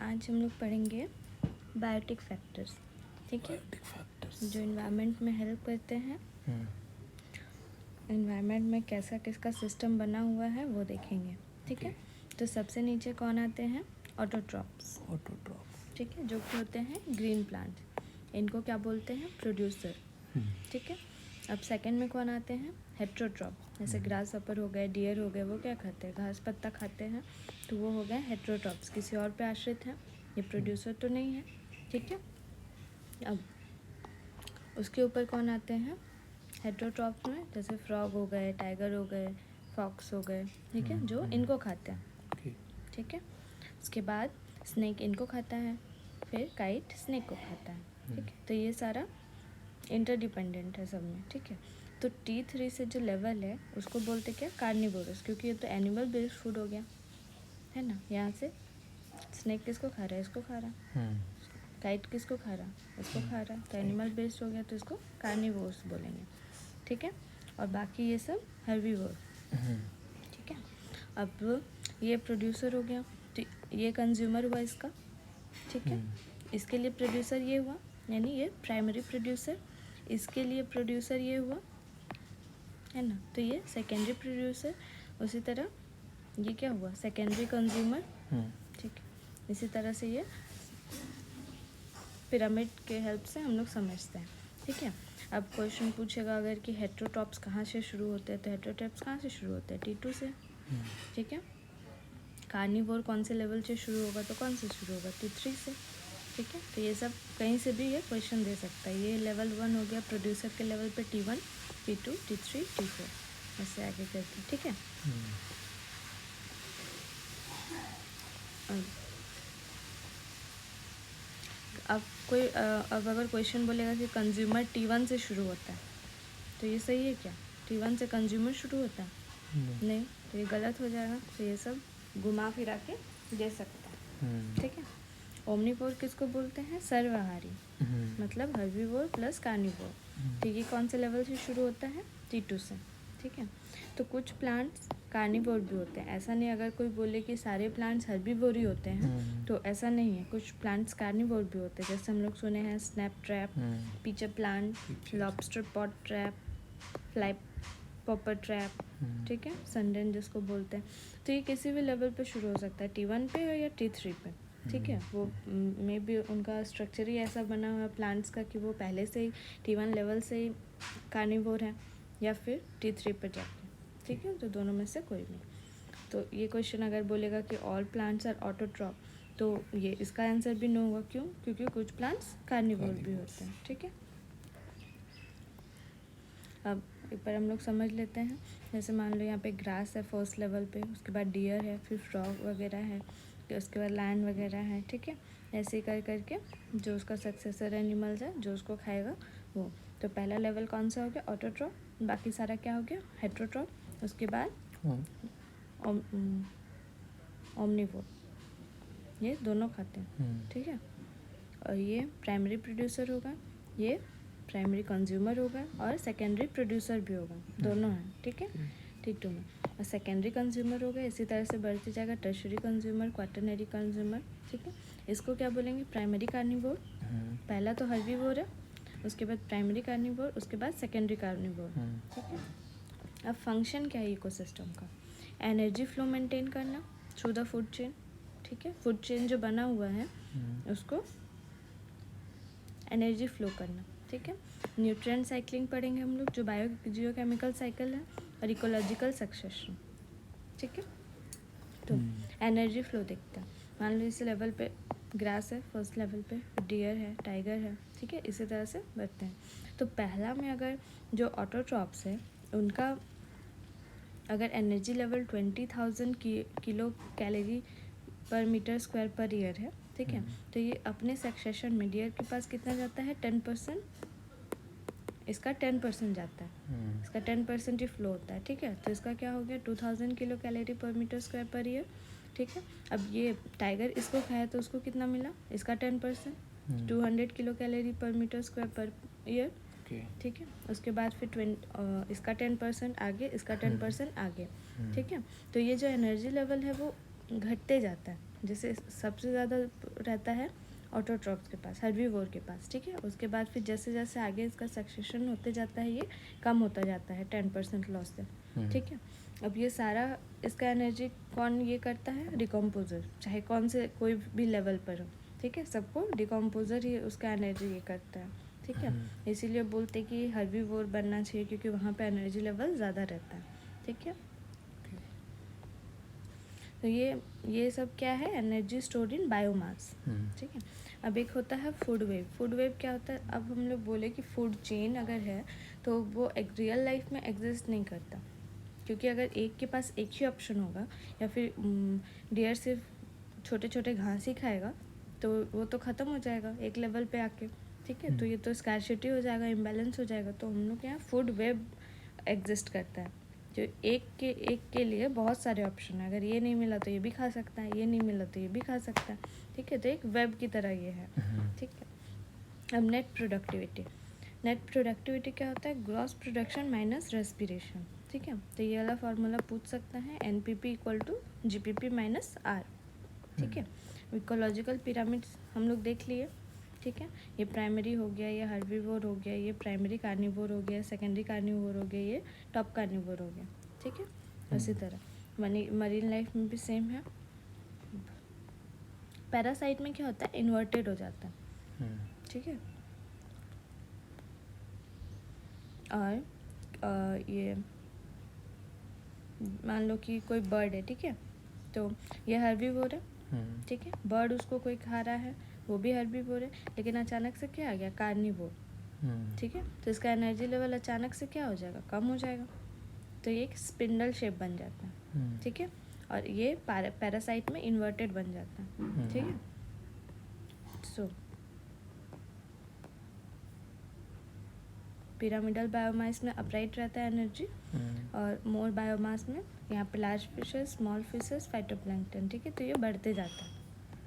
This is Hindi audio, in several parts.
आज हम लोग पढ़ेंगे बायोटिक फैक्टर्स, ठीक है, जो इन्वायरमेंट में हेल्प करते हैं। इन्वायरमेंट में कैसा किसका सिस्टम बना हुआ है वो देखेंगे, ठीक है। तो सबसे नीचे कौन आते हैं? ऑटोट्रॉप्स, ठीक है, जो कि होते हैं ग्रीन प्लांट। इनको क्या बोलते हैं? प्रोड्यूसर, ठीक है। अब सेकंड में कौन आते हैं? हेट्रोट्रॉप, जैसे ग्रास हॉपर हो गए, डियर हो गए, वो क्या खाते हैं? घास पत्ता खाते हैं, तो वो हो गए हेट्रोट्रॉप्स, किसी और पे आश्रित हैं, ये प्रोड्यूसर तो नहीं है, ठीक है। अब उसके ऊपर कौन आते हैं? हेट्रोट्रॉप्स में जैसे फ्रॉग हो गए, टाइगर हो गए, फॉक्स हो गए, ठीक है, जो इनको खाते हैं, ठीक है। उसके बाद स्नेक इनको खाता है, फिर काइट स्नेक को खाता है, ठीक है। तो ये सारा इंटरडिपेंडेंट है सब में, ठीक है। तो T3 से जो लेवल है उसको बोलते क्या? कार्निवोरस, क्योंकि ये तो एनिमल बेस्ड फूड हो गया, है ना। यहाँ से स्नेक किसको खा रहा है? इसको खा रहा है। काइट किसको खा रहा? इसको खा रहा है, तो एनिमल बेस्ड हो गया, तो इसको कार्निवोर्स बोलेंगे, ठीक है। और बाकी ये सब हर्बीवोर, ठीक है। अब ये प्रोड्यूसर हो गया, तो ये कंज्यूमर हुआ इसका, ठीक है। इसके लिए प्रोड्यूसर ये हुआ, यानी ये प्राइमरी प्रोड्यूसर, इसके लिए प्रोड्यूसर ये हुआ, है ना। तो ये सेकेंडरी प्रोड्यूसर, उसी तरह ये क्या हुआ? सेकेंडरी कंज्यूमर, ठीक है। इसी तरह से ये पिरामिड के हेल्प से हम लोग समझते हैं, ठीक है। अब क्वेश्चन पूछेगा अगर कि हेट्रोट्रॉप्स कहाँ से शुरू होते हैं, तो हेट्रोट्रॉप्स कहाँ से शुरू होते हैं? T2 से, ठीक है। कार्निवोर कौन से लेवल से शुरू होगा? तो कौन से शुरू होगा? T3 से, ठीक है। तो ये सब कहीं से भी ये क्वेश्चन दे सकता है। ये लेवल 1 हो गया, प्रोड्यूसर के लेवल पे T1, T2, T3, T4, ऐसे आगे करके, ठीक है। अब अगर क्वेश्चन बोलेगा कि कंज्यूमर T1 से शुरू होता है, तो ये सही है क्या? T1 से कंज्यूमर शुरू होता है? नहीं, तो ये गलत हो जाएगा। तो ये सब घुमा फिरा के दे सकता है, ठीक है। ओमनीवोर किसको बोलते हैं? सर्वाहारी, मतलब हर्बीवोर प्लस कार्निवोर, ठीक है। कौन से लेवल से शुरू होता है? T2 से, ठीक है। तो कुछ प्लांट्स कार्निवोर भी होते हैं, ऐसा नहीं अगर कोई बोले कि सारे प्लांट्स हर्बीवोर ही होते हैं, तो ऐसा नहीं है। कुछ प्लांट्स कार्निवोर भी होते हैं, जैसे हम लोग सुने हैं snap trap, pitcher plant, lobster pot trap, fly paper trap, ठीक है, सनडेन जिसको बोलते हैं। तो ये किसी भी लेवल पे शुरू हो सकता है, T1 पे या T3 पे, ठीक है। वो मे बी उनका स्ट्रक्चर ही ऐसा बना हुआ है प्लांट्स का कि वो पहले से ही T1 लेवल से ही कार्निवोर है, या फिर T3 पे जाके, ठीक है। तो दोनों में से कोई भी। तो ये क्वेश्चन अगर बोलेगा कि ऑल प्लांट्स आर ऑटोट्रॉप, तो ये इसका आंसर भी नो होगा। क्यों? क्योंकि कुछ प्लांट्स कार्निवोर भी होते हैं, ठीक है। अब एक बार हम लोग समझ लेते हैं। जैसे मान लो यहाँ पे ग्रास है फर्स्ट लेवल पे, उसके बाद डियर है, फिर फ्रॉग वगैरह है, फिर उसके बाद लैंड वगैरह है, ठीक है। ऐसे ही कर करके जो उसका सक्सेसर एनिमल्स है जो उसको खाएगा वो। तो पहला लेवल कौन सा हो गया? ऑटोट्रॉप। बाकी सारा क्या हो गया? हेट्रोट्रॉप। उसके बाद ओमनीवोर, ये दोनों खाते हैं, ठीक है। और ये प्राइमरी प्रोड्यूसर होगा, ये प्राइमरी कंज्यूमर होगा, और सेकेंडरी प्रोड्यूसर भी होगा, दोनों हैं, ठीक है, T2 में। और सेकेंडरी कंज्यूमर होगा, इसी तरह से बढ़ते जाएगा टर्शरी कंज्यूमर, क्वाटरनरी कंज्यूमर, ठीक है। इसको क्या बोलेंगे? Primary carnivore. पहला तो हर्बीवोर है, उसके बाद प्राइमरी कार्निवोर, उसके बाद सेकेंडरी कार्निवोर, ठीक है। अब फंक्शन क्या है इकोसिस्टम का? एनर्जी फ्लो मेंटेन करना थ्रू द फूड चेन, ठीक है। फूड चेन जो बना हुआ है उसको एनर्जी फ्लो करना, ठीक है। न्यूट्रिएंट साइक्लिंग पढ़ेंगे हम लोग, जो जियोकेमिकल साइकिल है, और इकोलॉजिकल सक्सेशन, ठीक है। तो एनर्जी फ्लो देखते हैं। मान लो इस लेवल पे ग्रास है, फर्स्ट लेवल पे डियर है, टाइगर है, ठीक है, इसी तरह से बढ़ते हैं। तो पहला में अगर जो ऑटोट्रॉप्स है उनका अगर एनर्जी लेवल 20,000 किलो कैलोरी पर मीटर स्क्वायर पर ईयर है, ठीक है। तो ये अपने सक्सेशन में डियर के पास कितना जाता है? 10%, इसका 10% जाता है, इसका 10% ही फ्लो होता है, ठीक है। तो इसका क्या हो गया? 2000 किलो कैलोरी पर मीटर स्क्वायर पर ईयर, ठीक है। अब ये टाइगर इसको खाया तो उसको कितना मिला? इसका 10%, 200 किलो कैलोरी पर मीटर स्क्वायर पर ईयर, ठीक है। उसके बाद फिर इसका 10% आगे, इसका 10% आगे, ठीक है। तो ये जो एनर्जी लेवल है वो घटते जाता है, जैसे सबसे ज़्यादा रहता है ऑटोट्रॉप्स के पास, हर्बीवोर के पास, ठीक है। उसके बाद फिर जैसे जैसे आगे इसका सक्सेशन होते जाता है ये कम होता जाता है 10% लॉस से, ठीक है। अब ये सारा इसका एनर्जी कौन ये करता है, डिकम्पोजर, चाहे कौन से कोई भी लेवल पर हो, ठीक है। सबको डिकम्पोजर ही उसका एनर्जी ये करता है, ठीक है। इसीलिए बोलते कि हर्बीवोर बनना चाहिए क्योंकि वहाँ पे एनर्जी लेवल ज़्यादा रहता है, ठीक है। तो ये सब क्या है, एनर्जी स्टोर्ड इन बायोमास, ठीक है। अब एक होता है फूड वेव। फूड वेव क्या होता है, अब हम लोग बोले कि फूड चेन अगर है तो वो एक रियल लाइफ में एग्जिस्ट नहीं करता, क्योंकि अगर एक के पास एक ही ऑप्शन होगा या फिर डियर सिर्फ छोटे छोटे घास ही खाएगा तो वो तो ख़त्म हो जाएगा एक लेवल पे आके, ठीक है। तो ये तो स्कैर्सिटी हो जाएगा, इम्बैलेंस हो जाएगा। तो हम लोग के यहाँ फूड वेब एग्जिस्ट करता है, जो एक के लिए बहुत सारे ऑप्शन है। अगर ये नहीं मिला तो ये भी खा सकता है, ये नहीं मिला तो ये भी खा सकता है, ठीक है। तो एक वेब की तरह ये है, ठीक है। अब नेट प्रोडक्टिविटी। नेट प्रोडक्टिविटी क्या होता है, ग्रॉस प्रोडक्शन माइनस रेस्पिरेशन, ठीक है। तो ये वाला फार्मूला पूछ सकता है, NPP equal to GPP minus R, ठीक है। इकोलॉजिकल पिरामिड्स हम लोग देख लिए, ठीक है। ये प्राइमरी हो गया, ये हर्बीवोर हो गया, ये प्राइमरी कार्निवोर हो गया, सेकेंडरी कार्निवोर हो गया, ये टॉप कार्निवोर हो गया, ठीक है। उसी तरह मरीन लाइफ में भी सेम है। पैरासाइट में क्या होता है, इन्वर्टेड हो जाता है, ठीक है। और ये मान लो कि कोई बर्ड है, ठीक है। तो ये हर्बीवोर है, ठीक है। बर्ड उसको कोई खा रहा है, वो भी हर्बीवोर है, लेकिन अचानक से क्या आ गया, कार्निवोर, ठीक है। तो इसका एनर्जी लेवल अचानक से क्या हो जाएगा, कम हो जाएगा। तो ये एक स्पिंडल शेप बन जाता है, ठीक है। और ये पैरासाइट में इन्वर्टेड बन जाता है, ठीक है। सो पिरामिडल बायोमास में अपराइट रहता है एनर्जी, और मोर बायोमास में यहाँ पे large fishes, small fishes, phytoplankton, ठीक है। तो ये बढ़ते जाता है,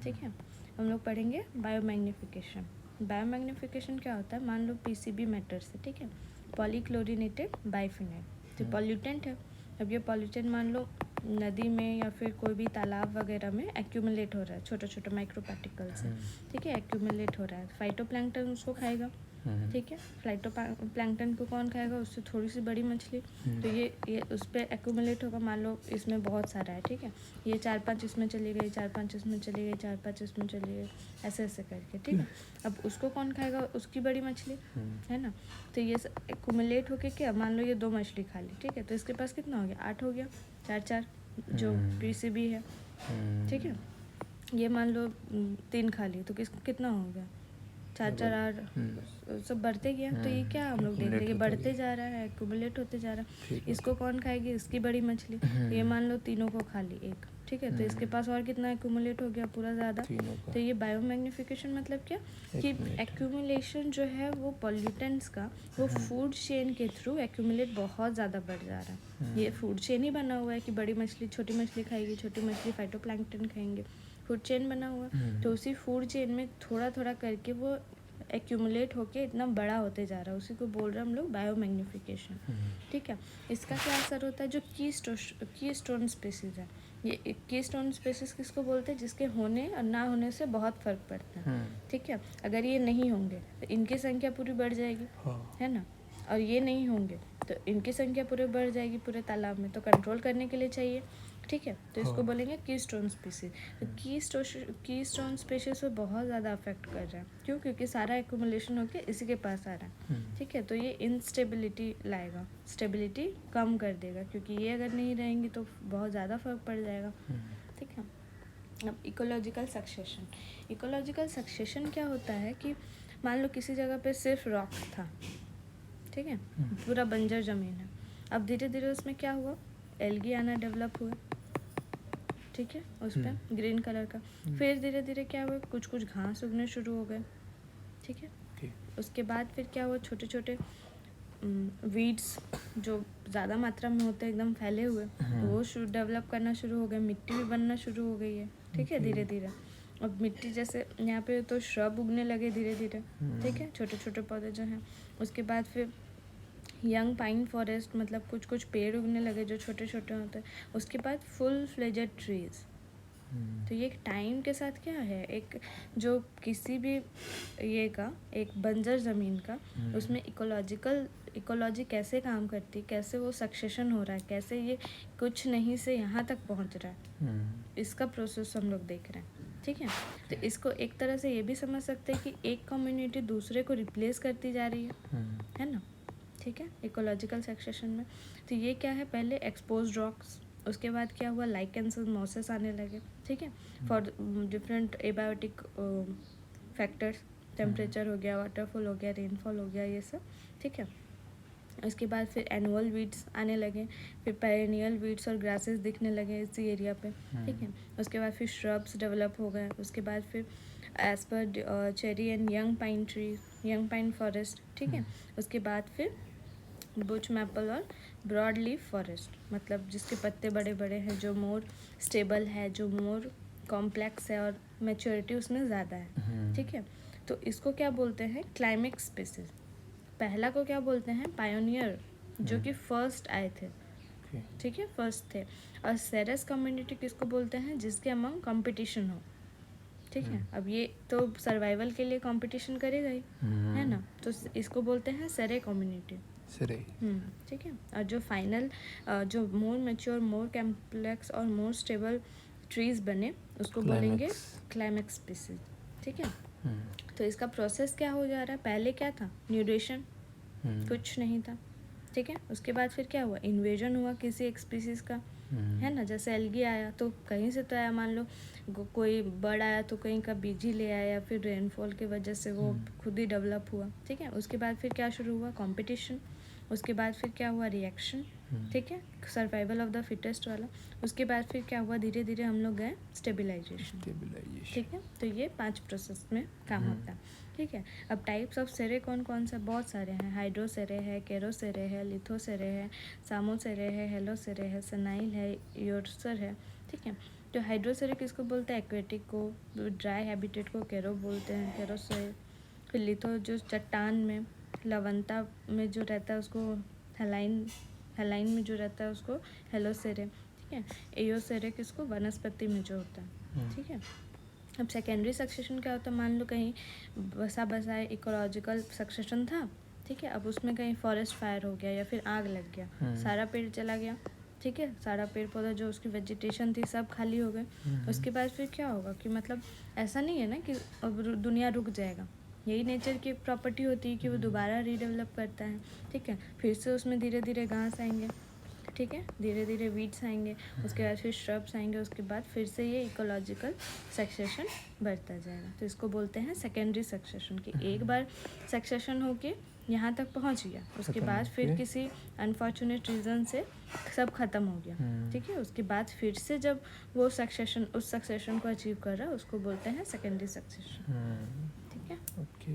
ठीक है। हम लोग पढ़ेंगे बायोमैग्निफिकेशन। बायोमैग्निफिकेशन क्या होता है, मान लो PCB मैटर से, ठीक है, पॉलीक्लोरिनेटेड बाइफिनाइल, तो पॉल्यूटेंट है। अब ये पॉल्यूटेंट मान लो नदी में या फिर कोई भी तालाब वगैरह में एक्यूमुलेट हो रहा है, छोटे छोटे माइक्रो पार्टिकल से, ठीक है, एक्यूमुलेट हो रहा है। फाइटोप्लैंक्टन उसको खाएगा, ठीक है। प्लैंकटन को कौन खाएगा, उससे थोड़ी सी बड़ी मछली। तो ये उस पर एक्यूमुलेट होगा, मान लो इसमें बहुत सारा है, ठीक है। ये 4-5 इसमें चली गई, 4-5 इसमें चली गई, 4-5 इसमें चली गई, ऐसे ऐसे करके, ठीक है। अब उसको कौन खाएगा, उसकी बड़ी मछली, है ना। तो ये एक्यूमुलेट होके क्या, मान लो ये 2 मछली खा ली, ठीक है। तो इसके पास कितना हो गया, 8 हो गया, 4-4 जो PCB है, ठीक है। ये मान लो 3 खा ली, तो कितना हो गया, 4-4 8 सब बढ़ते गया। तो ये क्या हम लोग देख रहे हैं, ये बढ़ते जा रहा है, एक्यूमुलेट होते जा रहा है। इसको कौन खाएगी, इसकी बड़ी मछली। ये मान लो तीनों को खा ली एक, ठीक है। तो इसके पास और कितना एक्यूमुलेट हो गया, पूरा ज़्यादा। तो ये बायोमैग्निफिकेशन मतलब क्या, कि एक्यूमुलेशन जो है वो पॉल्यूटेंट्स का वो फूड चेन के थ्रू एक्यूमुलेट बहुत ज़्यादा बढ़ जा रहा है। ये फूड चेन ही बना हुआ है कि बड़ी मछली छोटी मछली खाएगी, छोटी मछली फाइटोप्लैंक्टन खाएंगे, फूड चेन बना हुआ है। तो उसी फूड चेन में थोड़ा थोड़ा करके वो एक्यूमुलेट होके इतना बड़ा होते जा रहा है, उसी को बोल रहे हैं हम लोग बायोमैग्निफिकेशन, ठीक है। इसका क्या असर होता है, जो की स्टोन स्पीसीज है, ये की स्टोन स्पीसीज किसको बोलते हैं, जिसके होने और ना होने से बहुत फर्क पड़ता है, ठीक है। अगर ये नहीं होंगे तो इनकी संख्या पूरी बढ़ जाएगी, है ना। और ये नहीं होंगे तो इनकी संख्या पूरी बढ़ जाएगी पूरे तालाब में। तो कंट्रोल करने के लिए चाहिए, ठीक है। तो इसको बोलेंगे की स्टोन स्पीसीज। तो की स्टोन स्पीसीज को बहुत ज़्यादा अफेक्ट कर रहा है, क्यों, क्योंकि सारा एक्यूमुलेशन होके इसी के पास आ रहा है, ठीक है। तो ये इंस्टेबिलिटी लाएगा, स्टेबिलिटी कम कर देगा, क्योंकि ये अगर नहीं रहेंगी तो बहुत ज़्यादा फर्क पड़ जाएगा, ठीक है। अब इकोलॉजिकल सक्सेशन। इकोलॉजिकल सक्सेशन क्या होता है कि मान लो किसी जगह पे सिर्फ रॉक था, ठीक है, पूरा बंजर ज़मीन है। अब धीरे धीरे उसमें क्या हुआ, एल्गी आना डेवलप हुआ, ठीक है, उस पर ग्रीन कलर का। फिर धीरे धीरे क्या हुआ, कुछ कुछ घास उगने शुरू हो गए, ठीक है। उसके बाद फिर क्या हुआ, छोटे छोटे वीड्स जो ज़्यादा मात्रा में होते हैं एकदम फैले हुए, वो डेवलप करना शुरू हो गए, मिट्टी भी बनना शुरू हो गई है, ठीक है, धीरे धीरे। अब मिट्टी जैसे यहाँ पे तो श्रब उगने लगे धीरे धीरे, ठीक है, छोटे छोटे पौधे जो हैं। उसके बाद फिर यंग पाइन फॉरेस्ट, मतलब कुछ कुछ पेड़ उगने लगे जो छोटे छोटे होते हैं। उसके बाद फुल फ्लेजेड ट्रीज, तो ये टाइम के साथ क्या है, एक जो किसी भी ये का एक बंजर ज़मीन का उसमें इकोलॉजी कैसे काम करती, कैसे वो सक्सेशन हो रहा है, कैसे ये कुछ नहीं से यहाँ तक पहुँच रहा है, इसका प्रोसेस हम लोग देख रहे हैं। ठीक है, तो इसको एक तरह से ये भी समझ सकते हैं कि एक कम्युनिटी दूसरे को रिप्लेस करती जा रही है ना। ठीक है, इकोलॉजिकल सक्सेशन में तो ये क्या है, पहले एक्सपोज्ड रॉक्स, उसके बाद क्या हुआ, लाइकेंस और मॉसेस आने लगे। ठीक है, for different abiotic factors, temperature हो गया, वाटरफॉल हो गया, रेनफॉल हो गया, ये सब। ठीक है, उसके बाद फिर एनुअल वीड्स आने लगे, फिर पेरेनियल वीड्स और ग्रासेस दिखने लगे इसी एरिया पे। ठीक है, उसके बाद फिर श्रब्स डेवलप हो गए, उसके बाद फिर एज पर cherry and young pine tree, young pine forest. ठीक है, उसके बाद फिर बुश मैपल और ब्रॉड लीफ फॉरेस्ट, मतलब जिसके पत्ते बड़े बड़े हैं, जो मोर स्टेबल है, जो मोर कॉम्प्लेक्स है और मैच्योरिटी उसमें ज़्यादा है। ठीक है, तो इसको क्या बोलते हैं, क्लाइमेक्स स्पीसीज। पहला को क्या बोलते हैं, पायोनियर, जो कि फर्स्ट आए थे। ठीक है, फर्स्ट थे। और सेरेस कम्युनिटी किसको बोलते हैं, जिसके अमंग कंपटीशन हो। ठीक है, अब ये तो सर्वाइवल के लिए कंपटीशन करेगा ही, है ना, तो इसको बोलते हैं सेरे कम्युनिटी। ठीक है, और जो फाइनल जो मोर मैच्योर, मोर कॉम्प्लेक्स और मोर स्टेबल ट्रीज बने उसको बोलेंगे क्लाइमेक्स स्पीसीज। ठीक है, तो इसका प्रोसेस क्या हो जा रहा है, पहले क्या था, न्यूट्रिशन, कुछ नहीं था। ठीक है, उसके बाद फिर क्या हुआ, इन्वेजन हुआ किसी एक स्पीसीज का, है ना, जैसे एल्गी आया तो कहीं से तो आया, मान लो कोई बर्ड आया तो कहीं का बीज ही ले आया, या फिर रेनफॉल की वजह से वो खुद ही डेवलप हुआ। ठीक है, उसके बाद फिर क्या शुरू हुआ, कंपटीशन। उसके बाद फिर क्या हुआ, रिएक्शन। ठीक है, सर्वाइवल ऑफ द फिटेस्ट वाला। उसके बाद फिर क्या हुआ, धीरे धीरे हम लोग गए स्टेबलाइजेशन। ठीक है, तो ये 5 प्रोसेस में काम होता है। ठीक है, अब टाइप्स ऑफ सेरे कौन कौन सा, बहुत सारे हैं, हाइड्रोसेरे है, केरोसेरे है, लिथोसेरे है, सामोसेरे है, हेलोसेरे है, सनाइल है, योरसर है। ठीक है, तो हाइड्रोसेरे किसको बोलते हैं, एक्वेटिक को, ड्राई हैबिटेट को केरो बोलते हैं, केरोसेरे। फिर लिथो जो चट्टान में, लवंता में जो रहता है उसको हेलाइन में जो रहता है उसको हेलोसेरे। ठीक है, एयोसेरे किसको, वनस्पति में जो होता है। ठीक है, अब सेकेंडरी सक्सेशन क्या होता है, मान लो कहीं बसाए इकोलॉजिकल सक्सेशन था। ठीक है, अब उसमें कहीं फॉरेस्ट फायर हो गया या फिर आग लग गया, सारा पेड़ चला गया। ठीक है, सारा पेड़ पौधा जो उसकी वेजिटेशन थी सब खाली हो गए। उसके बाद फिर क्या होगा कि मतलब ऐसा नहीं है ना कि अब दुनिया रुक जाएगा, यही नेचर की प्रॉपर्टी होती है कि वो दोबारा रीडेवलप करता है। ठीक है, फिर से उसमें धीरे धीरे घास आएंगे। ठीक है, धीरे धीरे वीड्स आएंगे, उसके बाद फिर श्रब्स आएंगे, उसके बाद फिर से ये इकोलॉजिकल सक्सेशन बढ़ता जाएगा। तो इसको बोलते हैं सेकेंडरी सक्सेशन, कि एक बार सक्सेशन होके यहाँ तक पहुँच गया, उसके बाद फिर किसी अनफॉर्चुनेट रीज़न से सब खत्म हो गया। ठीक है, उसके बाद फिर से जब वो सक्सेशन उस सक्सेशन को अचीव कर रहा है उसको बोलते हैं सेकेंडरी सक्सेशन। ठीक है, ओके।